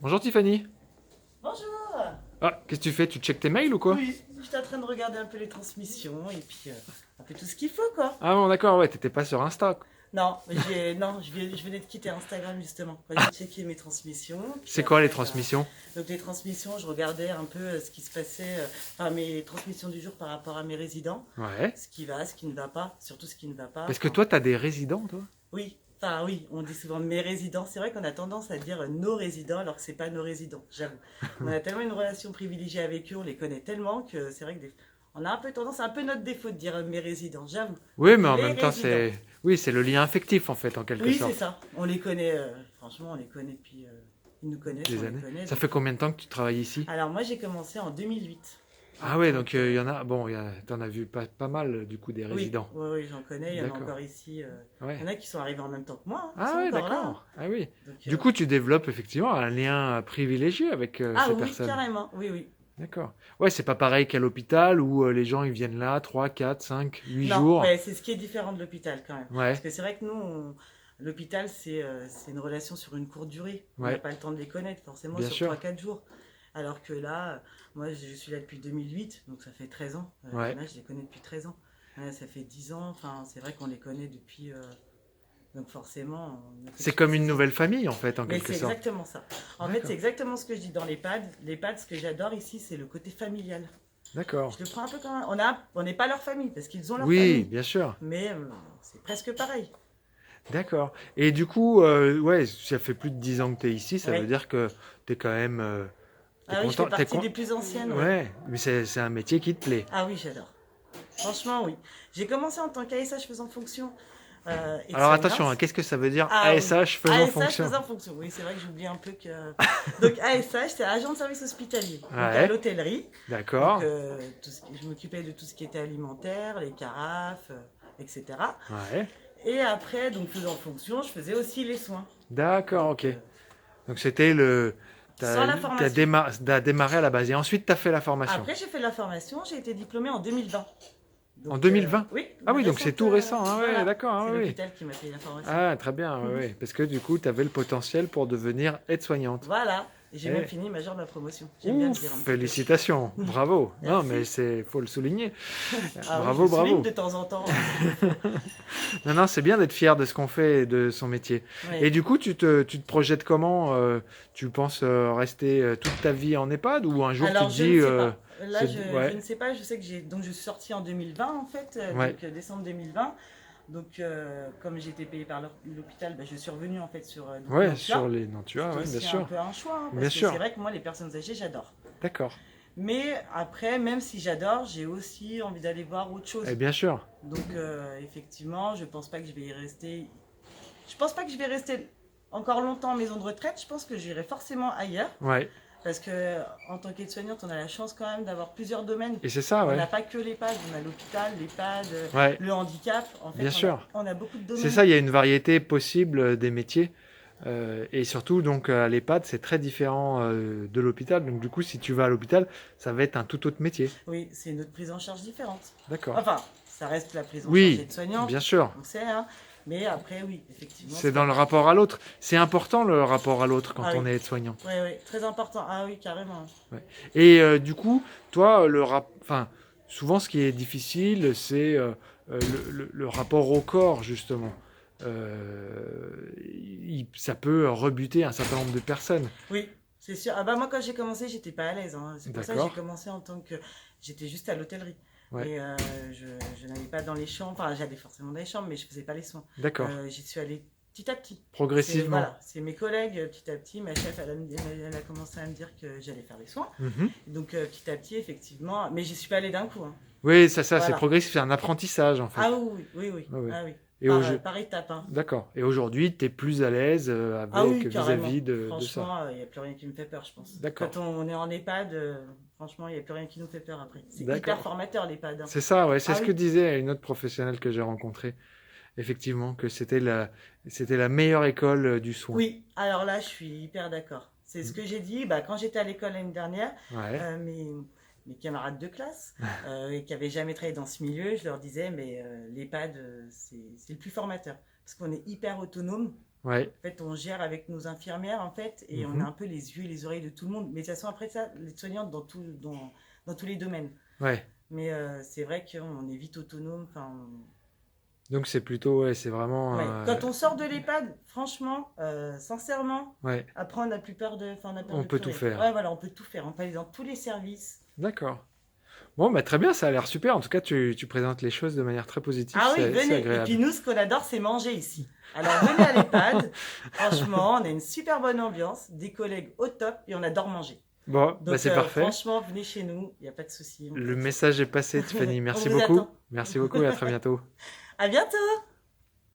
Bonjour Tiffany. Bonjour. Ah, qu'est-ce que tu fais? Tu checkes tes mails ou quoi? Oui, j'étais en train de regarder un peu les transmissions et puis un peu tout ce qu'il faut quoi. Ah bon, d'accord, ouais, t'étais pas sur Insta. Non, je venais de quitter Instagram justement. Quand j'ai checké mes transmissions, puis C'est quoi les après, transmissions? donc les transmissions, je regardais un peu ce qui se passait, enfin mes transmissions du jour par rapport à mes résidents, Ouais. ce qui va, ce qui ne va pas, surtout ce qui ne va pas. Parce que Enfin, toi, t'as des résidents, toi? oui, on dit souvent mes résidents. C'est vrai qu'on a tendance à dire nos résidents alors que c'est pas nos résidents, j'avoue. On a tellement une relation privilégiée avec eux, on les connaît tellement que c'est vrai que on a un peu tendance, c'est un peu notre défaut de dire mes résidents, j'avoue. Oui, Donc mais en les même temps, résidents. c'est... Oui, c'est le lien affectif, en fait, en quelque Oui, c'est sorte. ça. On les connaît, franchement, on les connaît depuis. Ils nous connaissent, on Des les années. connaît. Ça Donc. fait combien de temps que tu travailles ici? Alors moi j'ai commencé en 2008. En Ah ouais, tant donc que. il y en a... Bon, t'en as vu pas mal, du coup, des Oui, résidents. oui, oui, j'en connais. Il y en a D'accord. encore ici. Il y Ouais. en a qui sont arrivés en même temps que moi, hein. Ils Ah sont ouais, encore là, hein. d'accord. Ah oui. Donc, Du coup, tu développes effectivement un lien privilégié avec ah ces oui, personnes. carrément. Oui, oui. D'accord. Ouais, c'est pas pareil qu'à l'hôpital où les gens ils viennent là 3, 4, 5, 8 Non, jours. ouais, c'est ce qui est différent de l'hôpital quand même. Parce Ouais, que c'est vrai que nous, l'hôpital, c'est une relation sur une courte durée. On n'a ouais, pas le temps de les connaître forcément bien sur sûr. 3 4 jours. Alors que là, moi, je suis là depuis 2008, donc ça fait 13 ans. Il y Ouais. en a, je les connais depuis 13 ans. Ça fait 10 ans, enfin, c'est vrai qu'on les connaît depuis. Donc forcément, on a quelque C'est chose comme de une social. nouvelle famille en fait, en Mais quelque c'est sorte. exactement ça. En fait, c'est D'accord. exactement ce que je dis dans l'EHPAD. L'EHPAD, ce que j'adore ici, c'est le côté familial. D'accord. Je le prends un peu comme un. On n'est pas leur famille, parce qu'ils ont leur Oui, famille. bien sûr. Mais c'est presque pareil. D'accord. Et du coup, ouais, ça fait plus de 10 ans que tu es ici, ça veut Ouais. dire que tu es quand même t'es Ah oui, je fais content. partie des plus anciennes, ouais. Ouais, mais c'est un métier qui te plaît. Ah oui, j'adore. Franchement, oui. J'ai commencé en tant qu'ASH faisant fonction Alors attention, hein, aide-soignante. qu'est-ce que ça veut dire Ah oui. ASH faisant ASH fonction? faisant fonction. Oui, c'est vrai que j'oublie un peu que. Donc ASH, c'est agent de service hospitalier. Donc à Ouais, l'hôtellerie. Donc d'accord. je m'occupais de tout ce qui était alimentaire, les carafes, etc. Ouais. Et après, donc faisant fonction, je faisais aussi les soins. D'accord, ok. Donc Donc c'était le... sans la formation. T'as démarré à la base et ensuite t'as fait la formation. Après, j'ai fait la formation, j'ai été diplômée en 2020. En Donc, 2020? oui, Ah une oui, donc c'est récente. tout récent. Ah ouais, Voilà, d'accord, c'est ah oui. l'hôpital qui m'a payé la formation. Ah, très bien, ouais, ouais. Parce que du coup, tu avais le potentiel pour devenir aide-soignante. Voilà, et j'ai même Eh, fini major de ma promotion. J'aime bien le ouf, dire un petit peu. félicitations, bravo. Non, mais Merci. faut le souligner. Ah oui, je Bravo, le souligne bravo. de temps en temps, c'est qu'il faut. Non, non, c'est bien d'être fier de ce qu'on fait et de son métier. Et Oui. du coup, tu te projettes comment tu penses rester toute ta vie en EHPAD ou un jour tu Alors, te je ne dis, sais pas. Là, je ouais, ne sais pas. Je sais que j'ai. Donc, je suis sortie en 2020, en fait, ouais, décembre 2020. Donc, comme j'ai été payée par l'hôpital, bah, je suis revenue, en fait, sur donc, ouais, Nantua. sur les Nantua, C'était ouais, bien aussi un sûr, peu un choix, hein, bien parce que c'est sûr, vrai que moi, les personnes âgées, j'adore. d'accord. Mais après, même si j'adore, j'ai aussi envie d'aller voir autre Et chose. bien sûr, Donc effectivement, je pense pas que je vais y rester. Je pense pas que je vais rester encore longtemps en maison de retraite. Je pense que j'irai forcément ailleurs. ouais. Parce que en tant qu'aide-soignante, on a la chance quand même d'avoir plusieurs domaines. Et c'est ça, On ouais, n'a pas que l'EHPAD, on a l'hôpital, l'EHPAD, ouais, le handicap. En fait, bien sûr. on a beaucoup de C'est domaines. ça, il y a une variété possible des métiers. Et surtout, donc, à l'EHPAD, c'est très différent de l'hôpital. Donc, du coup, si tu vas à l'hôpital, ça va être un tout autre métier. Oui, c'est une autre prise en charge différente. D'accord. Enfin, ça reste la prise en charge Oui, aide-soignante, bien sûr. on sait, hein. Mais après, oui, effectivement, C'est c'est dans le encore. rapport à l'autre. C'est important le rapport à l'autre Ah quand oui, on est aide-soignant. oui, oui, très important. Ah oui, carrément. Ouais. Et du coup, toi, enfin, souvent, ce qui est difficile, c'est le rapport au corps, justement. Ça peut rebuter un certain nombre de personnes. Oui, c'est sûr. Ah bah moi quand j'ai commencé, j'étais pas à l'aise, hein. C'est pour ça que j'ai D'accord. commencé en tant que j'étais juste à l'hôtellerie. Ouais. Et je n'allais pas dans les chambres, enfin j'allais forcément dans les chambres, mais je faisais pas les soins. D'accord. J'y suis allée petit à petit. C'est Progressivement. voilà, c'est mes collègues petit à petit. Ma chef, elle a commencé à me dire que j'allais faire les soins. Mhm. Donc petit à petit, effectivement, mais j'y suis pas allée d'un coup, hein. Oui, ça, c'est Voilà. progressif, c'est un apprentissage en fait. Ah oui, oui, oui, oui. Ouais, ouais. Ah oui. Et au jeu. Par étapes, hein. D'accord. Et aujourd'hui, tu es plus à l'aise Ah avec oui, carrément. vis-à-vis de ça. Franchement, il n'y a plus rien qui me fait peur, je pense. D'accord. Quand on est en EHPAD, franchement, il n'y a plus rien qui nous fait peur après. C'est hyper D'accord. formateur, l'EHPAD, hein. C'est ça, ouais. C'est Ah ce que oui, disait une autre professionnelle que j'ai rencontrée. Effectivement, que c'était la meilleure école du soin. oui. Alors là, je suis hyper d'accord. C'est ce que j'ai dit bah, quand j'étais à l'école l'année dernière. Ouais. Mes camarades de classe et qui n'avaient jamais travaillé dans ce milieu, je leur disais, mais l'EHPAD, c'est le plus formateur. Parce qu'on est hyper autonome. Ouais. En fait, on gère avec nos infirmières, en fait, et on a Mhm. un peu les yeux et les oreilles de tout le monde. Mais de toute façon, après ça, les soignantes dans tous les domaines. Ouais. Mais c'est vrai qu'on est vite autonome. Enfin, Donc c'est plutôt, ouais, c'est vraiment, ouais. Quand on sort de l'EHPAD, franchement, sincèrement, ouais, après, on n'a plus peur de, enfin, on a peur on de peut plus tout rien. faire. Ouais, voilà, on peut tout faire. On peut aller dans tous les services. D'accord. Bon, bah très bien, ça a l'air super. En tout cas, tu présentes les choses de manière très positive, Ah oui, c'est venez. Et puis agréable. nous, ce qu'on adore, c'est manger ici. Alors venez à l'EHPAD. Franchement, on a une super bonne ambiance, des collègues au top et on adore manger. Bon, bah Donc c'est parfait. franchement, venez chez nous, il n'y a pas de souci, on Le peut tout. message est passé, Tiffany. On Merci vous beaucoup. attend. Merci beaucoup et à très bientôt. À bientôt!